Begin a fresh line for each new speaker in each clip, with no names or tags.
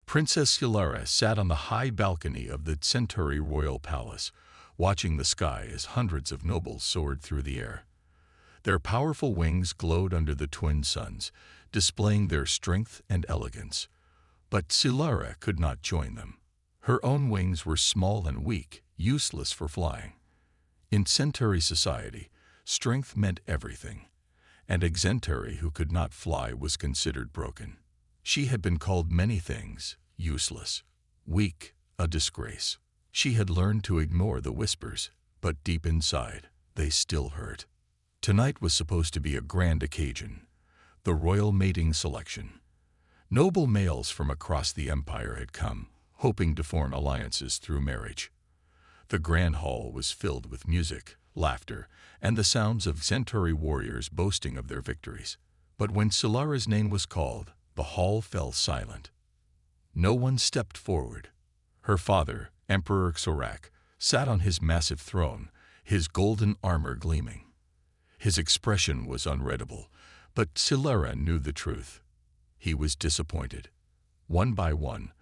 Princess Hilara sat on the high balcony of the Centauri royal palace, watching the sky as hundreds of nobles soared through the air. Their powerful wings glowed under the twin suns, displaying their strength and elegance. But Hilara could not join them. Her own wings were small and weak, useless for flying. In Centauri society, strength meant everything, and a Centauri who could not fly was considered broken. She had been called many things: useless, weak, a disgrace. She had learned to ignore the whispers, but deep inside, they still hurt. Tonight was supposed to be a grand occasion, the royal mating selection. Noble males from across the empire had come, hoping to form alliances through marriage. The grand hall was filled with music, laughter, and the sounds of Centauri warriors boasting of their victories. But when Hilara's name was called, the hall fell silent. No one stepped forward. Her father, Emperor Xorak, sat on his massive throne, his golden armor gleaming. His expression was unreadable, but Hilara knew the truth. He was disappointed. One by one,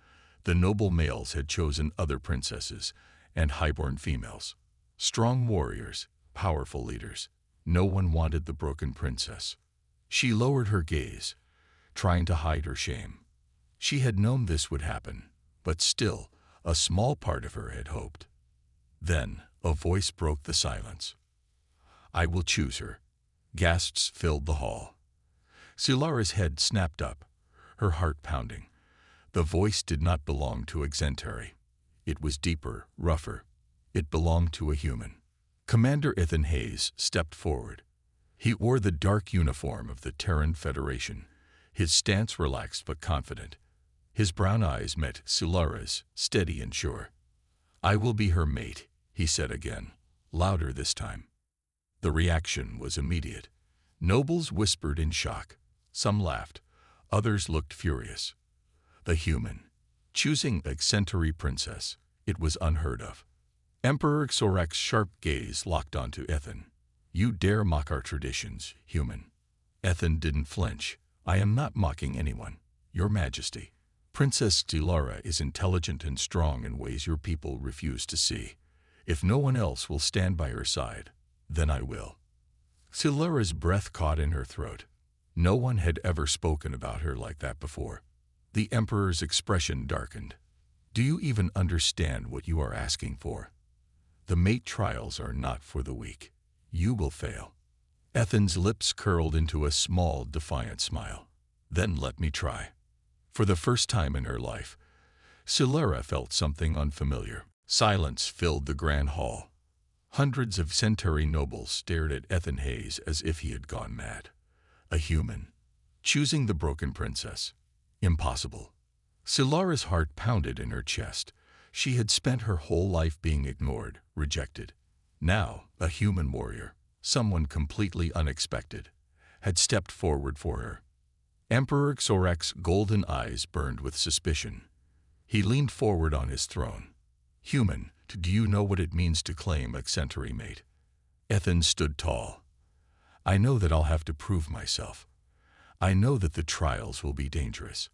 the noble males had chosen other princesses and highborn females. Strong warriors, powerful leaders. No one wanted the broken princess. She lowered her gaze, trying to hide her shame. She had known this would happen, but still, a small part of her had hoped. Then, a voice broke the silence. "I will choose her." Gasps filled the hall. Hilara's head snapped up, her heart pounding. The voice did not belong to a Centauri. It was deeper, rougher. It belonged to a human. Commander Ethan Hayes stepped forward. He wore the dark uniform of the Terran Federation, his stance relaxed but confident. His brown eyes met Hilara's, steady and sure. "I will be her mate," he said again, louder this time. The reaction was immediate. Nobles whispered in shock. Some laughed. Others looked furious. The human, choosing a Centauri princess, it was unheard of. Emperor Xorak's sharp gaze locked onto Ethan. "You dare mock our traditions, human." Ethan didn't flinch. "I am not mocking anyone, Your Majesty. Princess Hilara is intelligent and strong in ways your people refuse to see. If no one else will stand by her side, then I will." Hilara's breath caught in her throat. No one had ever spoken about her like that before. The Emperor's expression darkened. "Do you even understand what you are asking for? The mate trials are not for the weak. You will fail." Ethan's lips curled into a small, defiant smile. "Then let me try." For the first time in her life, Hilara felt something unfamiliar. Silence filled the grand hall. Hundreds of Centauri nobles stared at Ethan Hayes as if he had gone mad. A human, choosing the broken princess. Impossible. Hilara's heart pounded in her chest. She had spent her whole life being ignored, rejected. Now, a human warrior, someone completely unexpected, had stepped forward for her. Emperor Xorak's golden eyes burned with suspicion. He leaned forward on his throne. "Human, do you know what it means to claim a Centauri mate?" Ethan stood tall. "I know that I'll have to prove myself. I know that the trials will be dangerous.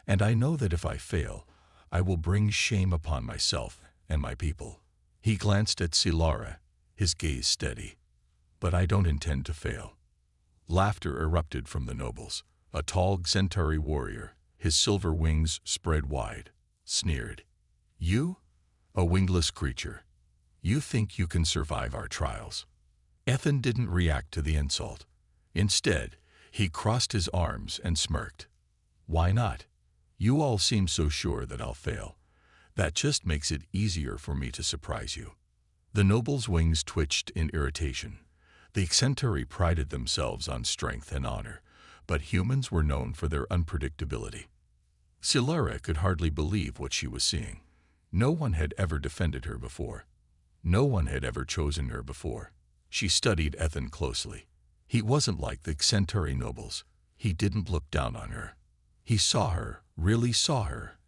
And I know that if I fail, I will bring shame upon myself and my people." He glanced at Hilara, his gaze steady. "But I don't intend to fail." Laughter erupted from the nobles. A tall Centauri warrior, his silver wings spread wide, sneered. "You? A wingless creature. You think you can survive our trials?" Ethan didn't react to the insult. Instead, he crossed his arms and smirked. "Why not? You all seem so sure that I'll fail. That just makes it easier for me to surprise you." The nobles' wings twitched in irritation. The Centauri prided themselves on strength and honor, but humans were known for their unpredictability. Hilara could hardly believe what she was seeing. No one had ever defended her before. No one had ever chosen her before. She studied Ethan closely. He wasn't like the Centauri nobles. He didn't look down on her. He saw her, really saw her,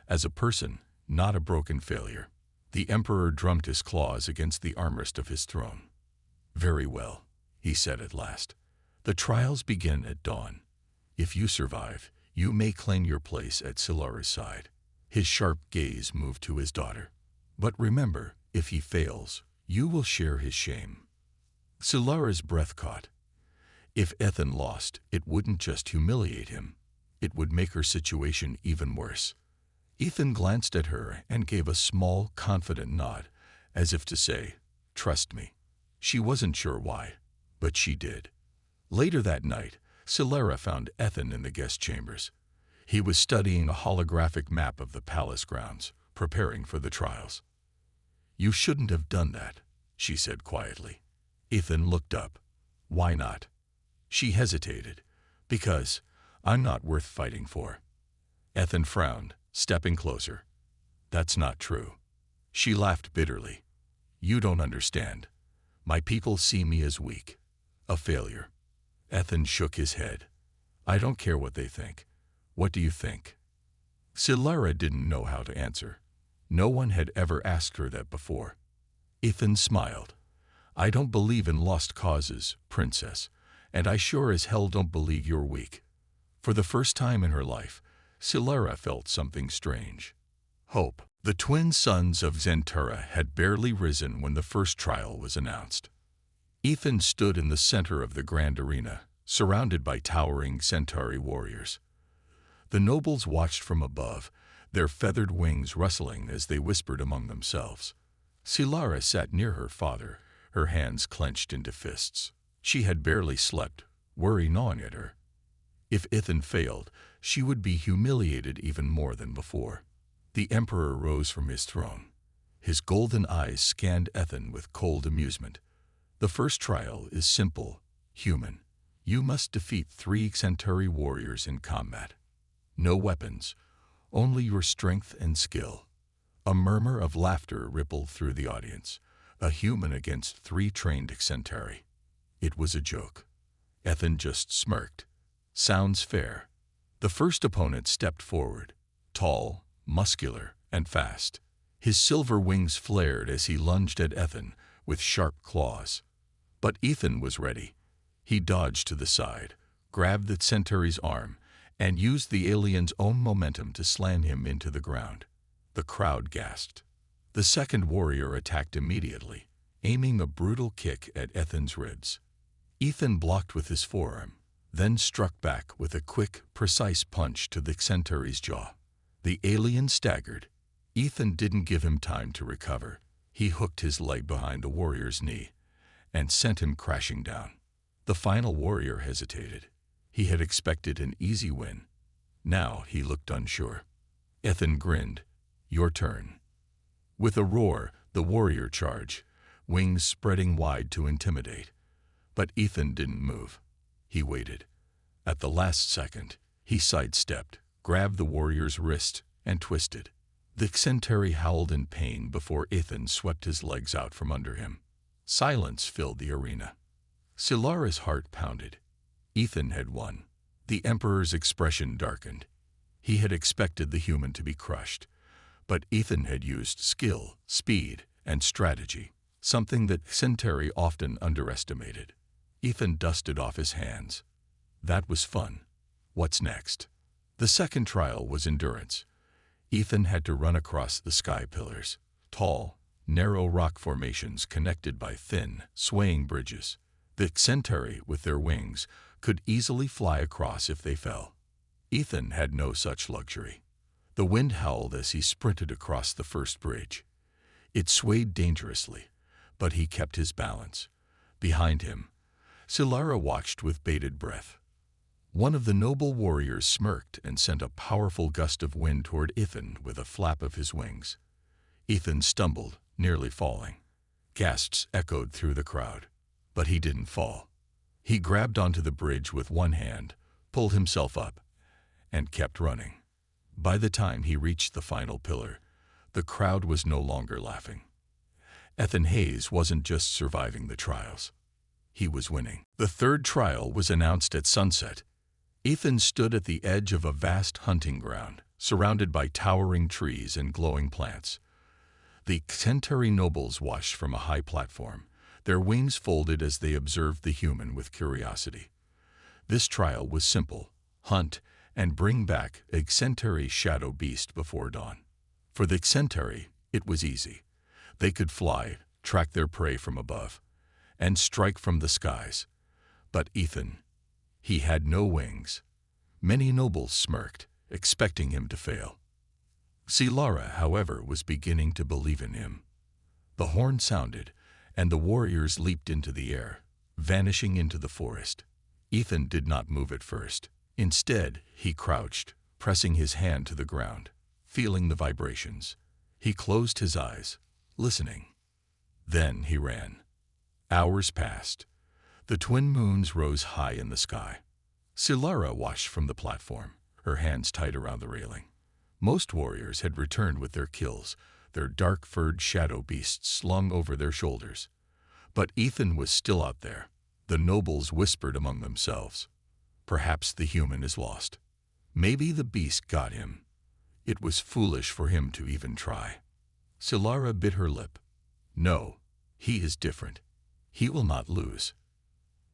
as a person, not a broken failure. The Emperor drummed his claws against the armrest of his throne. "Very well," he said at last. "The trials begin at dawn. If you survive, you may claim your place at Hilara's side. His sharp gaze moved to his daughter. But remember, if he fails, you will share his shame. Silara's breath caught. If Ethan lost, it wouldn't just humiliate him. It would make her situation even worse. Ethan glanced at her and gave a small, confident nod, as if to say, "Trust me." She wasn't sure why, but she did. Later that night, Silara found Ethan in the guest chambers. He was studying a holographic map of the palace grounds, preparing for the trials. "You shouldn't have done that," she said quietly. Ethan looked up. "Why not?" She hesitated. "Because I'm not worth fighting for." Ethan frowned, stepping closer. "That's not true." She laughed bitterly. "You don't understand. My people see me as weak, a failure." Ethan shook his head. "I don't care what they think. What do you think?" Silara didn't know how to answer. No one had ever asked her that before. Ethan smiled. "I don't believe in lost causes, princess, and I sure as hell don't believe you're weak." For the first time in her life, Silara felt something strange. Hope. The twin sons of Zentura had barely risen when the first trial was announced. Ethan stood in the center of the grand arena, surrounded by towering Centauri warriors. The nobles watched from above, their feathered wings rustling as they whispered among themselves. Silara sat near her father, her hands clenched into fists. She had barely slept, worry gnawing at her. If Ethan failed, she would be humiliated even more than before. The emperor rose from his throne. His golden eyes scanned Ethan with cold amusement. "The first trial is simple, human. You must defeat 3 Centauri warriors in combat. No weapons, only your strength and skill." A murmur of laughter rippled through the audience. A human against 3 trained Centauri. It was a joke. Ethan just smirked. "Sounds fair." The first opponent stepped forward, tall, muscular, and fast. His silver wings flared as he lunged at Ethan with sharp claws. But Ethan was ready. He dodged to the side, grabbed the Centauri's arm, and used the alien's own momentum to slam him into the ground. The crowd gasped. The second warrior attacked immediately, aiming a brutal kick at Ethan's ribs. Ethan blocked with his forearm, then struck back with a quick, precise punch to the Centauri's jaw. The alien staggered. Ethan didn't give him time to recover. He hooked his leg behind the warrior's knee and sent him crashing down. The final warrior hesitated. He had expected an easy win. Now he looked unsure. Ethan grinned. "Your turn." With a roar, the warrior charged, wings spreading wide to intimidate. But Ethan didn't move. He waited. At the last second, he sidestepped, grabbed the warrior's wrist, and twisted. The Centauri howled in pain before Ethan swept his legs out from under him. Silence filled the arena. Silara's heart pounded. Ethan had won. The Emperor's expression darkened. He had expected the human to be crushed, but Ethan had used skill, speed, and strategy, something that Centauri often underestimated. Ethan dusted off his hands. That was fun. What's next? The second trial was endurance. Ethan had to run across the sky pillars, tall, narrow rock formations connected by thin, swaying bridges. The Centauri, with their wings, could easily fly across if they fell. Ethan had no such luxury. The wind howled as he sprinted across the first bridge. It swayed dangerously, but he kept his balance. Behind him, Silara watched with bated breath. One of the noble warriors smirked and sent a powerful gust of wind toward Ethan with a flap of his wings. Ethan stumbled, nearly falling. Gasps echoed through the crowd, but he didn't fall. He grabbed onto the bridge with one hand, pulled himself up, and kept running. By the time he reached the final pillar, the crowd was no longer laughing. Ethan Hayes wasn't just surviving the trials. He was winning. The third trial was announced at sunset. Ethan stood at the edge of a vast hunting ground, surrounded by towering trees and glowing plants. The Centauri nobles watched from a high platform, their wings folded as they observed the human with curiosity. This trial was simple: hunt and bring back Xentari's shadow beast before dawn. For the Xentari, it was easy. They could fly, track their prey from above, and strike from the skies. But Ethan, he had no wings. Many nobles smirked, expecting him to fail. Silara, however, was beginning to believe in him. The horn sounded, and the warriors leaped into the air, vanishing into the forest. Ethan did not move at first. Instead, he crouched, pressing his hand to the ground, feeling the vibrations. He closed his eyes, listening. Then he ran. Hours passed. The twin moons rose high in the sky. Silara watched from the platform, her hands tight around the railing. Most warriors had returned with their kills, their dark-furred shadow beasts slung over their shoulders. But Ethan was still out there. The nobles whispered among themselves. Perhaps the human is lost. Maybe the beast got him. It was foolish for him to even try. Silara bit her lip. No, he is different. He will not lose.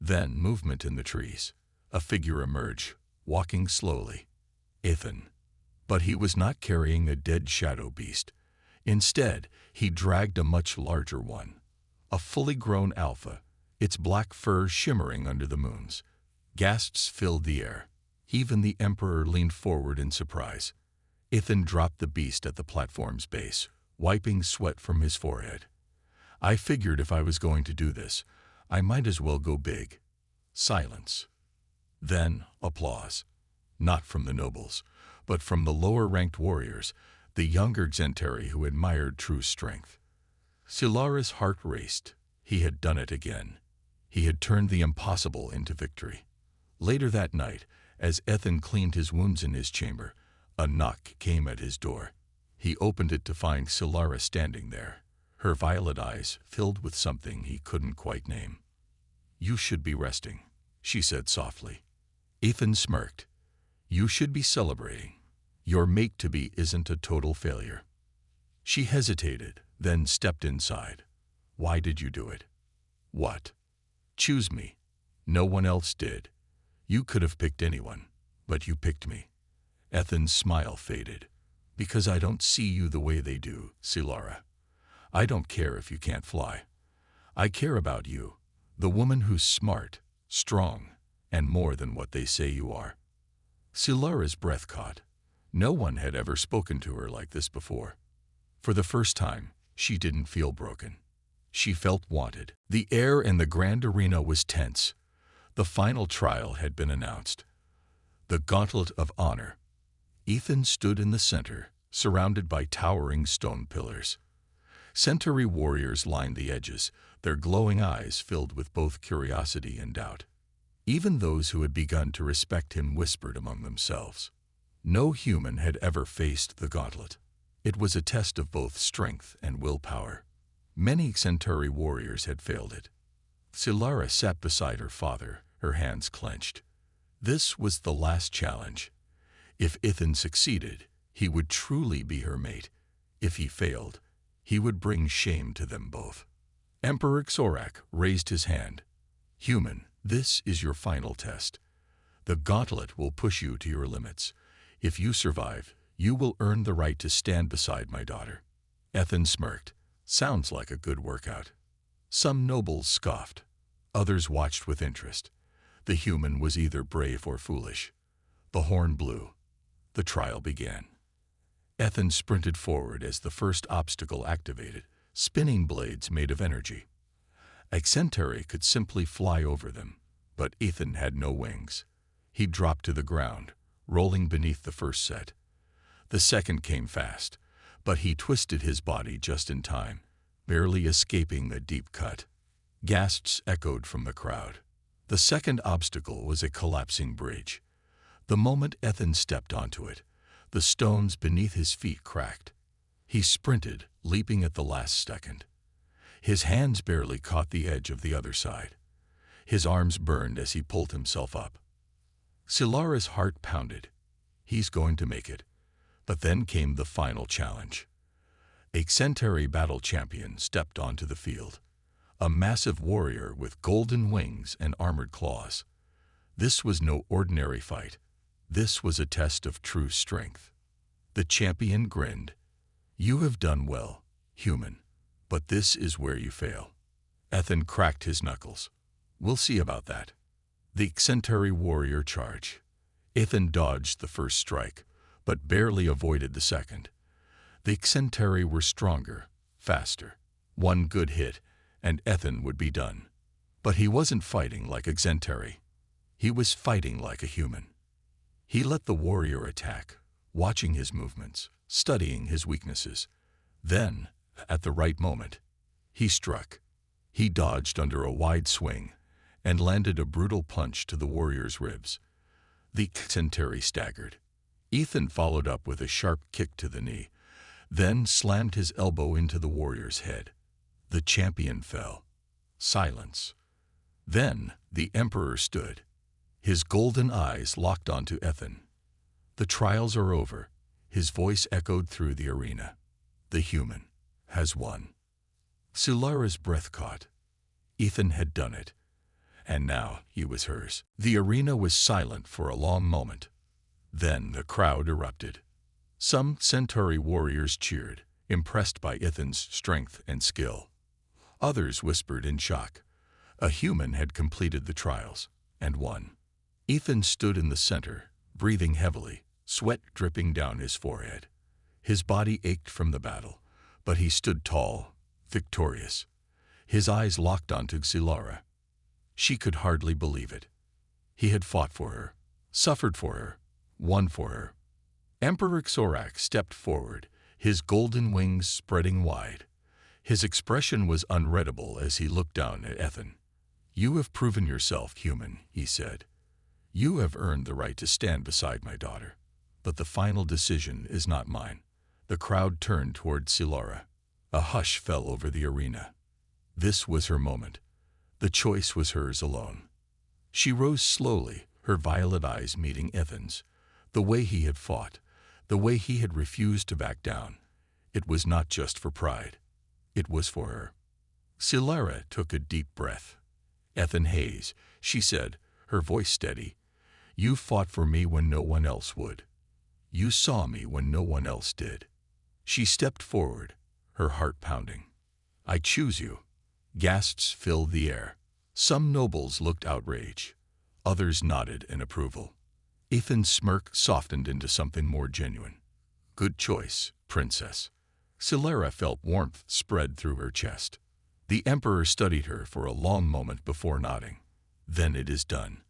Then movement in the trees. A figure emerged, walking slowly. Ethan. But he was not carrying a dead shadow beast. Instead, he dragged a much larger one. A fully grown alpha, its black fur shimmering under the moons. Gasps filled the air. Even the Emperor leaned forward in surprise. Ethan dropped the beast at the platform's base, wiping sweat from his forehead. I figured if I was going to do this, I might as well go big. Silence. Then applause. Not from the nobles, but from the lower-ranked warriors, the younger Xentari who admired true strength. Silara's heart raced. He had done it again. He had turned the impossible into victory. Later that night, as Ethan cleaned his wounds in his chamber, a knock came at his door. He opened it to find Silara standing there, her violet eyes filled with something he couldn't quite name. "You should be resting," she said softly. Ethan smirked. "You should be celebrating. Your mate-to-be isn't a total failure." She hesitated, then stepped inside. "Why did you do it?" "What?" "Choose me. No one else did. You could have picked anyone, but you picked me." Ethan's smile faded. "Because I don't see you the way they do, Silara. I don't care if you can't fly. I care about you, the woman who's smart, strong, and more than what they say you are." Silara's breath caught. No one had ever spoken to her like this before. For the first time, she didn't feel broken. She felt wanted. The air in the grand arena was tense. The final trial had been announced. The Gauntlet of Honor. Ethan stood in the center, surrounded by towering stone pillars. Centauri warriors lined the edges, their glowing eyes filled with both curiosity and doubt. Even those who had begun to respect him whispered among themselves. No human had ever faced the gauntlet. It was a test of both strength and willpower. Many Centauri warriors had failed it. Silara sat beside her father, her hands clenched. This was the last challenge. If Ethan succeeded, he would truly be her mate. If he failed, he would bring shame to them both. Emperor Xorak raised his hand. "Human, this is your final test. The gauntlet will push you to your limits. If you survive, you will earn the right to stand beside my daughter." Ethan smirked. "Sounds like a good workout." Some nobles scoffed. Others watched with interest. The human was either brave or foolish. The horn blew. The trial began. Ethan sprinted forward as the first obstacle activated, spinning blades made of energy. Xentari could simply fly over them, but Ethan had no wings. He dropped to the ground, rolling beneath the first set. The second came fast, but he twisted his body just in time, barely escaping the deep cut. Gasps echoed from the crowd. The second obstacle was a collapsing bridge. The moment Ethan stepped onto it, the stones beneath his feet cracked. He sprinted, leaping at the last second. His hands barely caught the edge of the other side. His arms burned as he pulled himself up. Silara's heart pounded. He's going to make it. But then came the final challenge. A Centauri battle champion stepped onto the field. A massive warrior with golden wings and armored claws. This was no ordinary fight. This was a test of true strength. The champion grinned. "You have done well, human, but this is where you fail." Ethan cracked his knuckles. "We'll see about that." The Centauri warrior charged. Ethan dodged the first strike, but barely avoided the second. The Centauri were stronger, faster. One good hit, and Ethan would be done. But he wasn't fighting like a Centauri. He was fighting like a human. He let the warrior attack, watching his movements, studying his weaknesses. Then, at the right moment, he struck. He dodged under a wide swing and landed a brutal punch to the warrior's ribs. The Centauri staggered. Ethan followed up with a sharp kick to the knee, then slammed his elbow into the warrior's head. The champion fell. Silence. Then the Emperor stood. His golden eyes locked onto Ethan. "The trials are over," his voice echoed through the arena. "The human has won." Silara's breath caught. Ethan had done it, and now he was hers. The arena was silent for a long moment. Then the crowd erupted. Some Centauri warriors cheered, impressed by Ethan's strength and skill. Others whispered in shock. A human had completed the trials and won. Ethan stood in the center, breathing heavily, sweat dripping down his forehead. His body ached from the battle, but he stood tall, victorious. His eyes locked onto Silara. She could hardly believe it. He had fought for her, suffered for her, won for her. Emperor Xorak stepped forward, his golden wings spreading wide. His expression was unreadable as he looked down at Ethan. "You have proven yourself human," he said. "You have earned the right to stand beside my daughter. But the final decision is not mine." The crowd turned toward Silara. A hush fell over the arena. This was her moment. The choice was hers alone. She rose slowly, her violet eyes meeting Ethan's. The way he had fought, the way he had refused to back down. It was not just for pride. It was for her. Silara took a deep breath. "Ethan Hayes," she said, her voice steady, "you fought for me when no one else would. You saw me when no one else did." She stepped forward, her heart pounding. "I choose you." Gasps filled the air. Some nobles looked outraged. Others nodded in approval. Ethan's smirk softened into something more genuine. "Good choice, princess." Silara felt warmth spread through her chest. The Emperor studied her for a long moment before nodding. "Then it is done."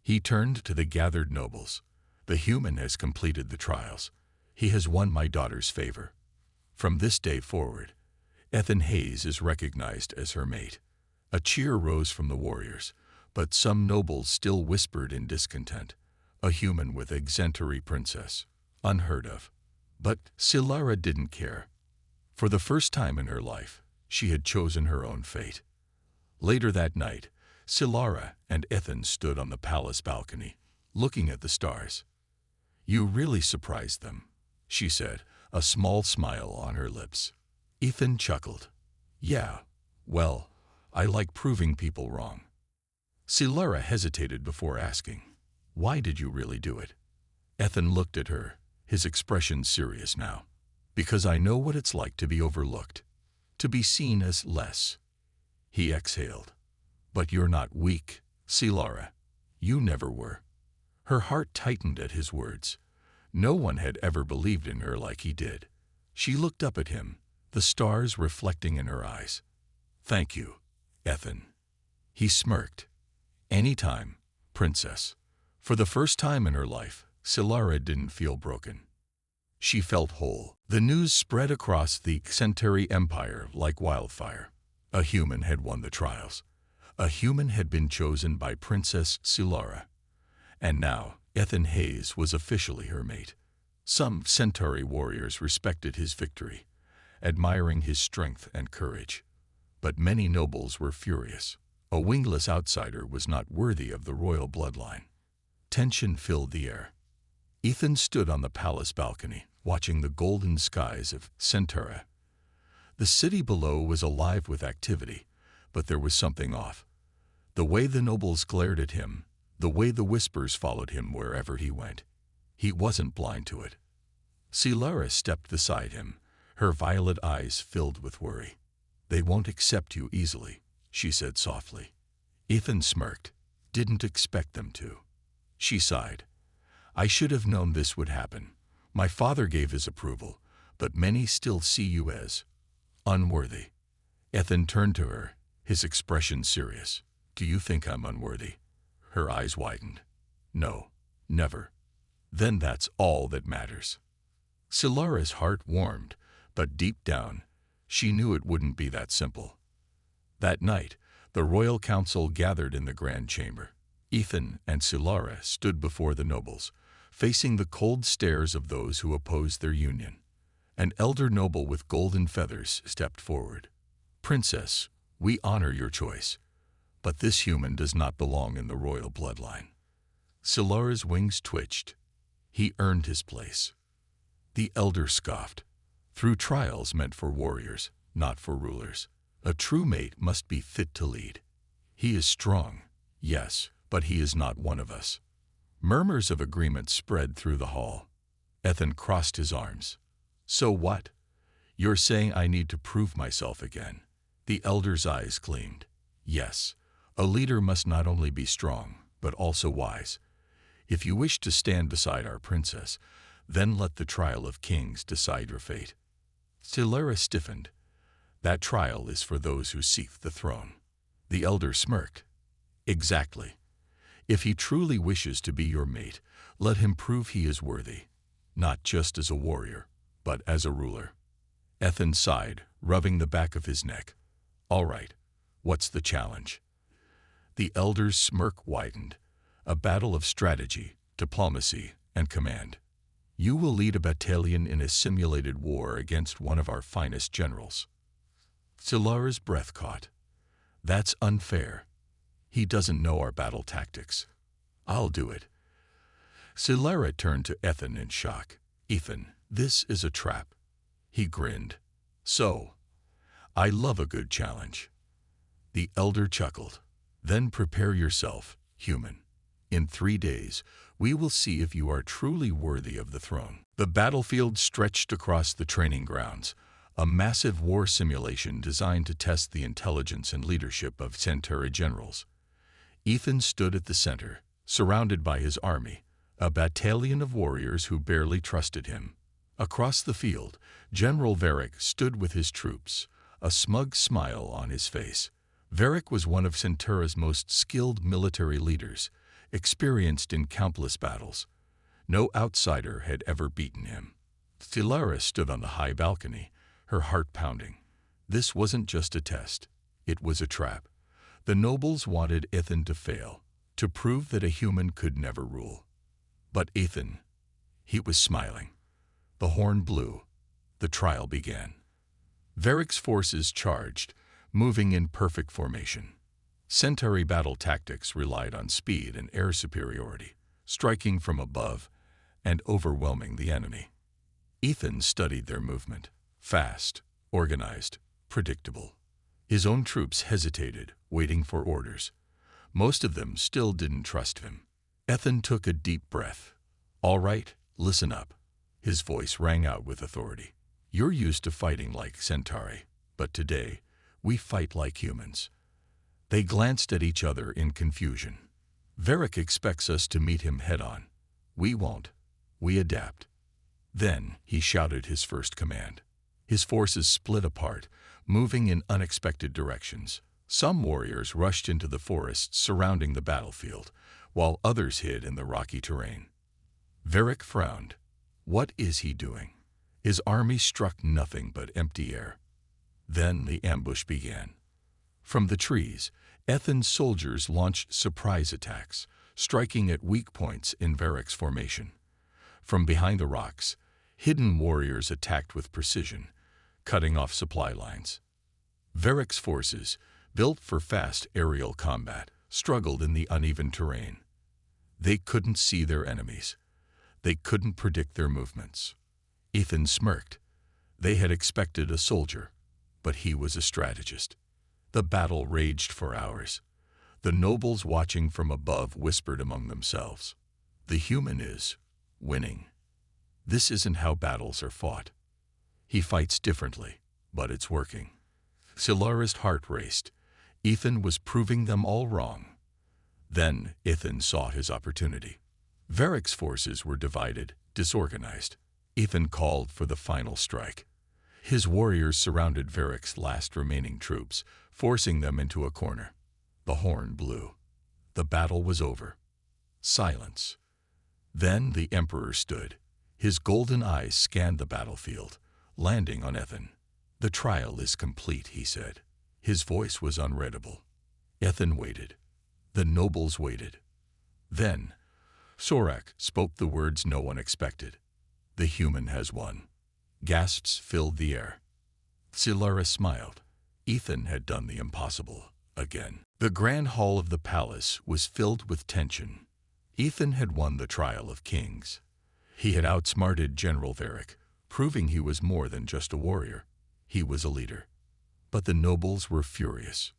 He turned to the gathered nobles. "The human has completed the trials. He has won my daughter's favor. From this day forward, Ethan Hayes is recognized as her mate." A cheer rose from the warriors, but some nobles still whispered in discontent. A human with a Centauri princess. Unheard of. But Silara didn't care. For the first time in her life, she had chosen her own fate. Later that night, Silara and Ethan stood on the palace balcony, looking at the stars. "You really surprised them," she said, a small smile on her lips. Ethan chuckled. "Yeah, well, I like proving people wrong." Silara hesitated before asking, "Why did you really do it?" Ethan looked at her, his expression serious now. "Because I know what it's like to be overlooked, to be seen as less." He exhaled. "But you're not weak, Silara. You never were." Her heart tightened at his words. No one had ever believed in her like he did. She looked up at him, the stars reflecting in her eyes. "Thank you, Ethan." He smirked. "Anytime, princess." For the first time in her life, Silara didn't feel broken. She felt whole. The news spread across the Centauri Empire like wildfire. A human had won the trials. A human had been chosen by Princess Silara. And now, Ethan Hayes was officially her mate. Some Centauri warriors respected his victory, admiring his strength and courage. But many nobles were furious. A wingless outsider was not worthy of the royal bloodline. Tension filled the air. Ethan stood on the palace balcony, watching the golden skies of Centauri. The city below was alive with activity, but there was something off. The way the nobles glared at him, the way the whispers followed him wherever he went. He wasn't blind to it. Silara stepped beside him, her violet eyes filled with worry. "They won't accept you easily," she said softly. Ethan smirked. "Didn't expect them to." She sighed. "I should have known this would happen. My father gave his approval, but many still see you as unworthy." Ethan turned to her, his expression serious. "Do you think I'm unworthy?" Her eyes widened. "No, never." "Then that's all that matters." Silara's heart warmed, but deep down, she knew it wouldn't be that simple. That night, the royal council gathered in the grand chamber. Ethan and Silara stood before the nobles, facing the cold stares of those who opposed their union. An elder noble with golden feathers stepped forward. "Princess, we honor your choice, but this human does not belong in the royal bloodline." Silara's wings twitched. He earned his place. The elder scoffed. "Through trials meant for warriors, not for rulers. A true mate must be fit to lead. He is strong, yes, but he is not one of us." Murmurs of agreement spread through the hall. Ethan crossed his arms. "So what? You're saying I need to prove myself again?" The elder's eyes gleamed. "Yes, a leader must not only be strong, but also wise. If you wish to stand beside our princess, then let the trial of kings decide your fate." Silara stiffened. "That trial is for those who seek the throne." The elder smirked. "Exactly. If he truly wishes to be your mate, let him prove he is worthy, not just as a warrior, but as a ruler." Ethan sighed, rubbing the back of his neck. "All right, what's the challenge?" The elder's smirk widened. "A battle of strategy, diplomacy, and command. You will lead a battalion in a simulated war against one of our finest generals." Silara's breath caught. "That's unfair. He doesn't know our battle tactics." "I'll do it." Silara turned to Ethan in shock. "Ethan, this is a trap." He grinned. "So, I love a good challenge." The elder chuckled. "Then prepare yourself, human. In 3 days, we will see if you are truly worthy of the throne." The battlefield stretched across the training grounds, a massive war simulation designed to test the intelligence and leadership of Centauri generals. Ethan stood at the center, surrounded by his army, a battalion of warriors who barely trusted him. Across the field, General Varric stood with his troops, a smug smile on his face. Varric was one of Centaura's most skilled military leaders, experienced in countless battles. No outsider had ever beaten him. Silara stood on the high balcony, her heart pounding. This wasn't just a test. It was a trap. The nobles wanted Ethan to fail, to prove that a human could never rule. But Ethan, he was smiling. The horn blew. The trial began. Varric's forces charged, moving in perfect formation. Centauri battle tactics relied on speed and air superiority, striking from above and overwhelming the enemy. Ethan studied their movement. Fast, organized, predictable. His own troops hesitated, waiting for orders. Most of them still didn't trust him. Ethan took a deep breath. "All right, listen up." His voice rang out with authority. "You're used to fighting like Centauri, but today, we fight like humans." They glanced at each other in confusion. "Varric expects us to meet him head-on. We won't. We adapt." Then he shouted his first command. His forces split apart, moving in unexpected directions. Some warriors rushed into the forests surrounding the battlefield, while others hid in the rocky terrain. Varric frowned. What is he doing? His army struck nothing but empty air. Then the ambush began. From the trees, Ethan's soldiers launched surprise attacks, striking at weak points in Varric's formation. From behind the rocks, hidden warriors attacked with precision, cutting off supply lines. Varric's forces, built for fast aerial combat, struggled in the uneven terrain. They couldn't see their enemies. They couldn't predict their movements. Ethan smirked. They had expected a soldier, but he was a strategist. The battle raged for hours. The nobles watching from above whispered among themselves, "The human is winning. This isn't how battles are fought. He fights differently, but it's working. Silara's heart raced. Ethan was proving them all wrong. Then Ethan saw his opportunity. Varric's forces were divided, disorganized. Ethan called for the final strike. His warriors surrounded Varric's last remaining troops, forcing them into a corner. The horn blew. The battle was over. Silence. Then the Emperor stood. His golden eyes scanned the battlefield, landing on Ethan. "The trial is complete," he said. His voice was unreadable. Ethan waited. The nobles waited. Then Sorak spoke the words no one expected. "The human has won." Gasps filled the air. Silara smiled. Ethan had done the impossible again. The grand hall of the palace was filled with tension. Ethan had won the trial of kings. He had outsmarted General Varric, proving he was more than just a warrior. He was a leader. But the nobles were furious.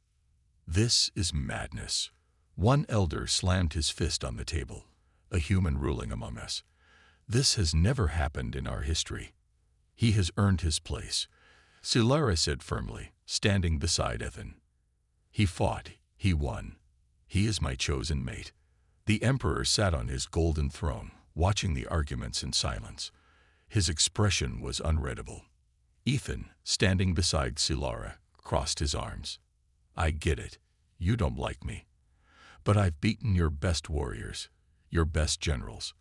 "This is madness." One elder slammed his fist on the table. "A human ruling among us. This has never happened in our history. He has earned his place," Silara said firmly, standing beside Ethan. "He fought. He won. He is my chosen mate." The Emperor sat on his golden throne, watching the arguments in silence. His expression was unreadable. Ethan, standing beside Silara, crossed his arms. "I get it. You don't like me. But I've beaten your best warriors, your best generals.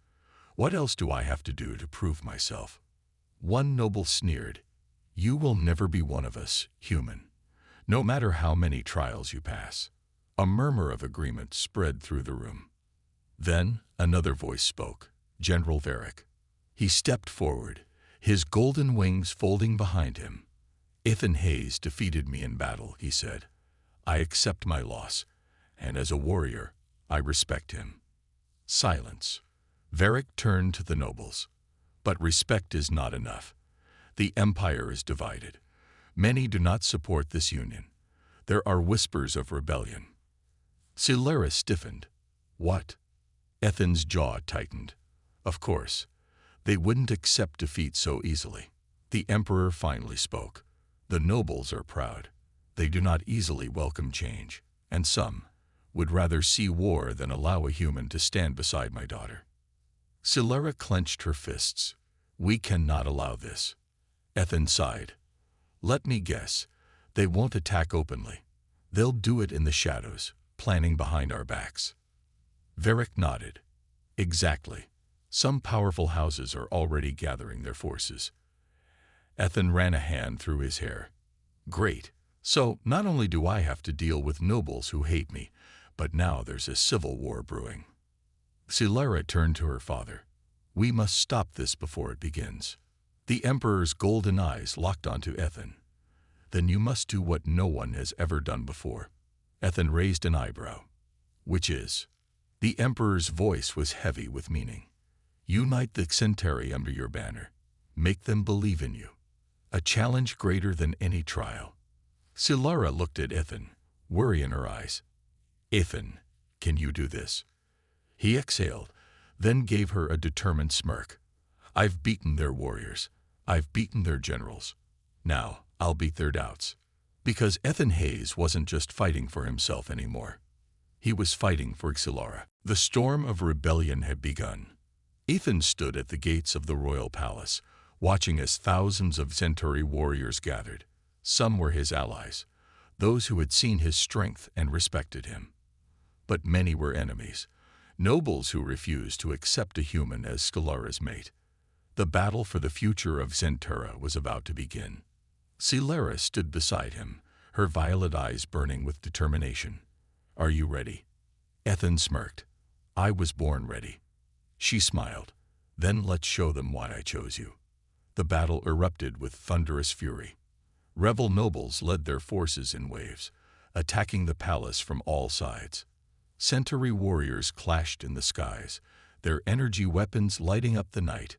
What else do I have to do to prove myself?" One noble sneered. "You will never be one of us, human, no matter how many trials you pass." A murmur of agreement spread through the room. Then another voice spoke, General Varric. He stepped forward, his golden wings folding behind him. "Ethan Hayes defeated me in battle," he said. "I accept my loss, and as a warrior, I respect him." Silence. Varric turned to the nobles. "But respect is not enough. The empire is divided. Many do not support this union. There are whispers of rebellion." Silara stiffened. "What?" Ethan's jaw tightened. Of course, they wouldn't accept defeat so easily. The Emperor finally spoke. "The nobles are proud. They do not easily welcome change, and some would rather see war than allow a human to stand beside my daughter." Silara clenched her fists. "We cannot allow this." Ethan sighed. "Let me guess. They won't attack openly. They'll do it in the shadows, planning behind our backs." Varric nodded. "Exactly. Some powerful houses are already gathering their forces." Ethan ran a hand through his hair. "Great. So not only do I have to deal with nobles who hate me, but now there's a civil war brewing." Silara turned to her father. "We must stop this before it begins." The Emperor's golden eyes locked onto Ethan. "Then you must do what no one has ever done before." Ethan raised an eyebrow. "Which is?" The Emperor's voice was heavy with meaning. "Unite the Centauri under your banner. Make them believe in you. A challenge greater than any trial." Silara looked at Ethan, worry in her eyes. "Ethan, can you do this?" He exhaled, then gave her a determined smirk. "I've beaten their warriors. I've beaten their generals. Now I'll beat their doubts." Because Ethan Hayes wasn't just fighting for himself anymore. He was fighting for Silara. The storm of rebellion had begun. Ethan stood at the gates of the royal palace, watching as thousands of Centauri warriors gathered. Some were his allies, those who had seen his strength and respected him. But many were enemies, nobles who refused to accept a human as Silara's mate. The battle for the future of Zentura was about to begin. Silara stood beside him, her violet eyes burning with determination. "Are you ready?" Ethan smirked. "I was born ready." She smiled. "Then let's show them why I chose you." The battle erupted with thunderous fury. Rebel nobles led their forces in waves, attacking the palace from all sides. Centauri warriors clashed in the skies, their energy weapons lighting up the night.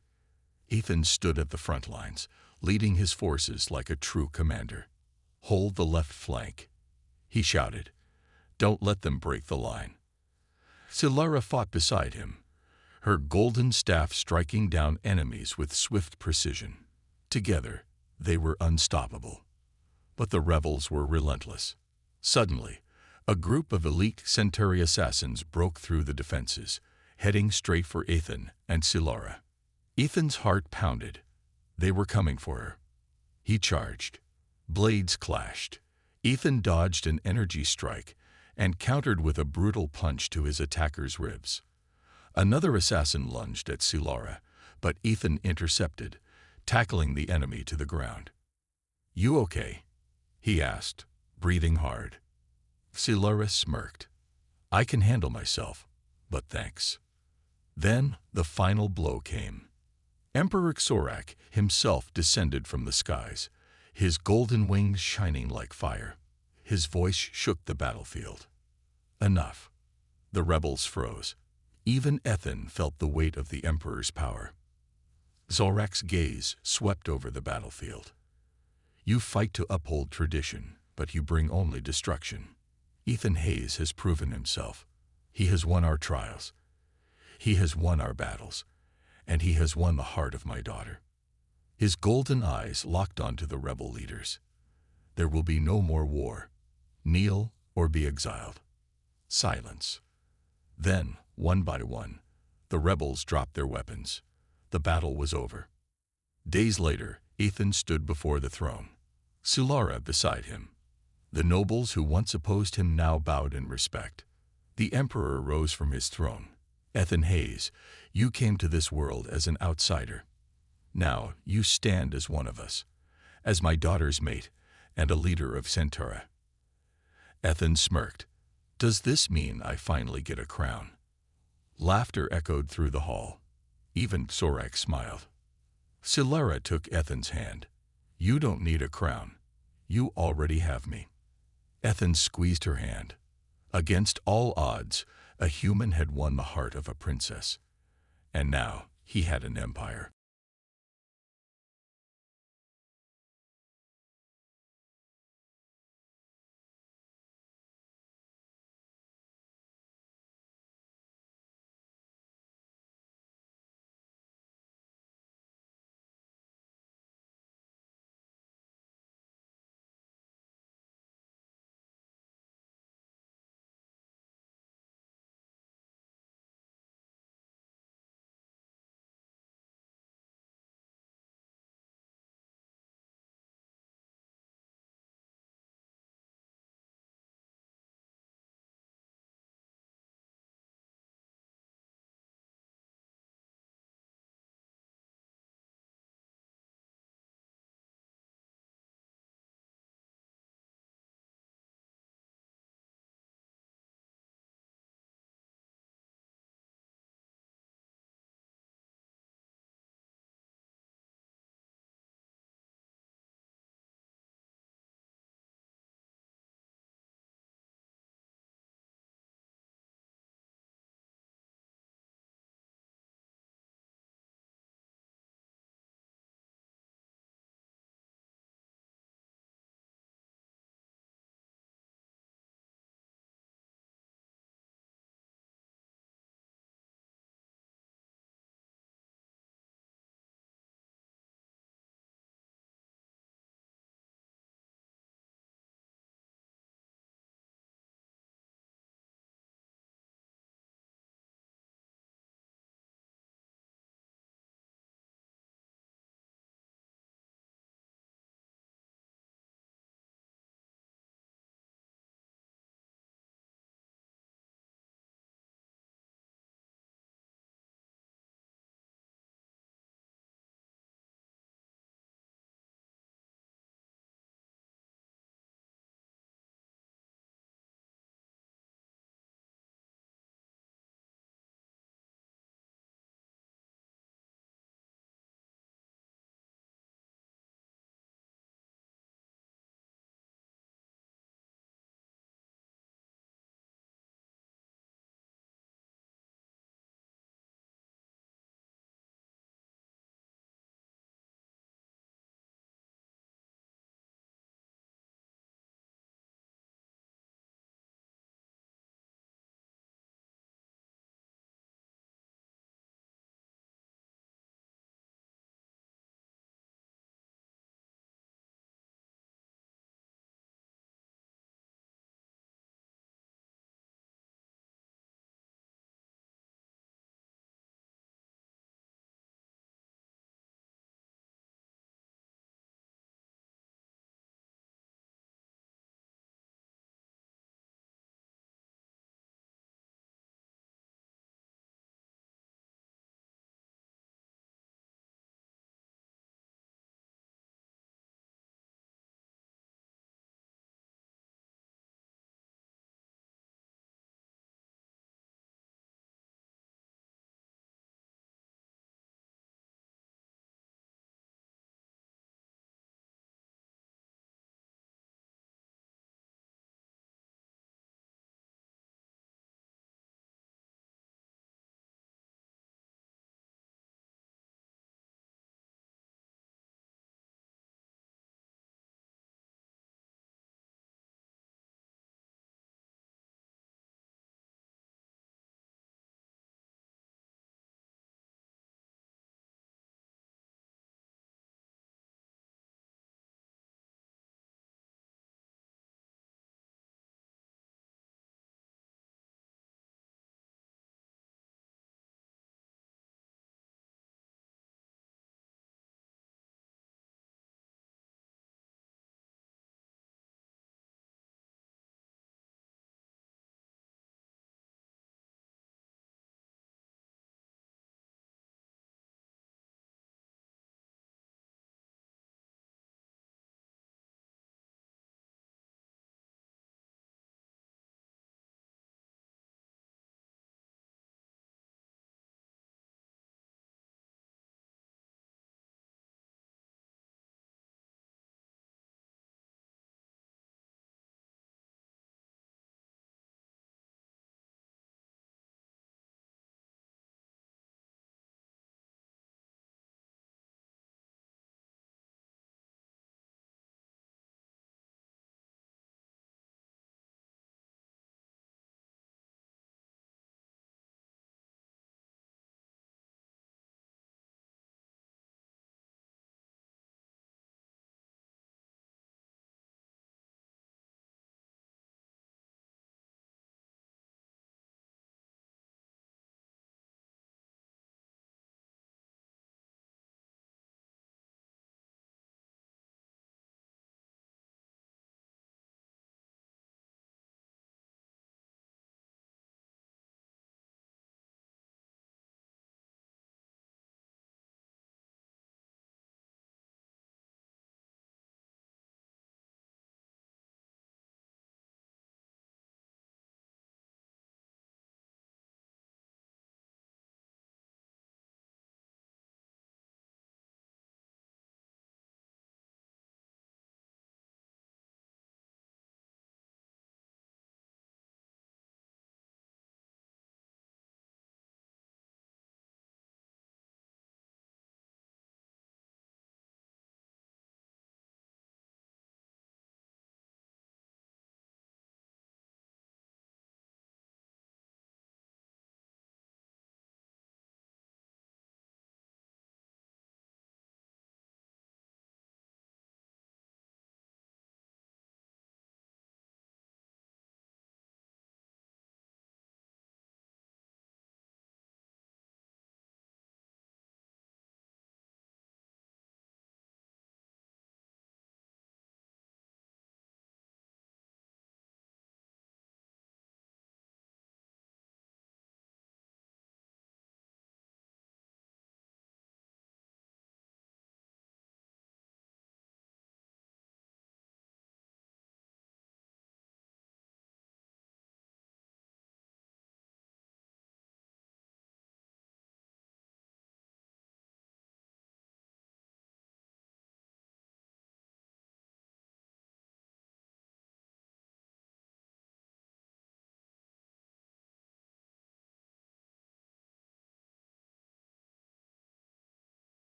Ethan stood at the front lines, leading his forces like a true commander. "Hold the left flank," he shouted. "Don't let them break the line." Silara fought beside him, her golden staff striking down enemies with swift precision. Together, they were unstoppable. But the rebels were relentless. Suddenly, a group of elite Centauri assassins broke through the defenses, heading straight for Ethan and Silara. Ethan's heart pounded. They were coming for her. He charged. Blades clashed. Ethan dodged an energy strike and countered with a brutal punch to his attacker's ribs. Another assassin lunged at Silara, but Ethan intercepted, tackling the enemy to the ground. "You okay?" he asked, breathing hard. Silara smirked. "I can handle myself, but thanks." Then the final blow came. Emperor Xorak himself descended from the skies, his golden wings shining like fire. His voice shook the battlefield. Enough. The rebels froze. Even Ethan felt the weight of the Emperor's power. Xorak's gaze swept over the battlefield. "You fight to uphold tradition, but you bring only destruction. Ethan Hayes has proven himself. He has won our trials. He has won our battles, and he has won the heart of my daughter." His golden eyes locked onto the rebel leaders. "There will be no more war. Kneel or be exiled." Silence. Then, one by one, the rebels dropped their weapons. The battle was over. Days later, Ethan stood before the throne, Silara beside him. The nobles who once opposed him now bowed in respect. The Emperor rose from his throne. "Ethan Hayes, you came to this world as an outsider. Now you stand as one of us, as my daughter's mate and a leader of Centauri." Ethan smirked. "Does this mean I finally get a crown?" Laughter echoed through the hall. Even Xorak smiled. Silara took Ethan's hand. "You don't need a crown. You already have me." Ethan squeezed her hand. Against all odds, a human had won the heart of a princess. And now he had an empire.